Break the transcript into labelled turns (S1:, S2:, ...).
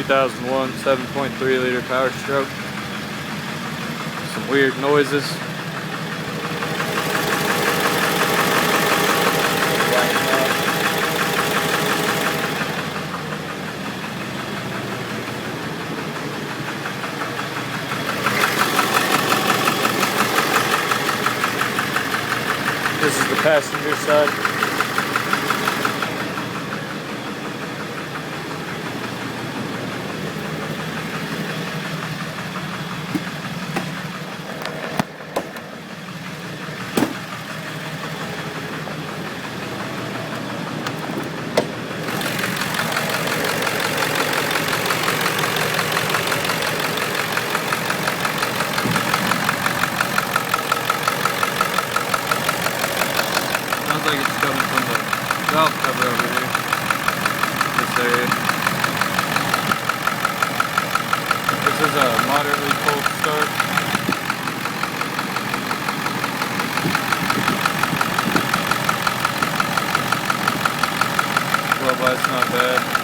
S1: 2001 7.3 liter Power Stroke. Some weird noises. This is the passenger side. Sounds like it's coming from the valve cover over here. This area. This is a moderately cold start. Well, that's not bad.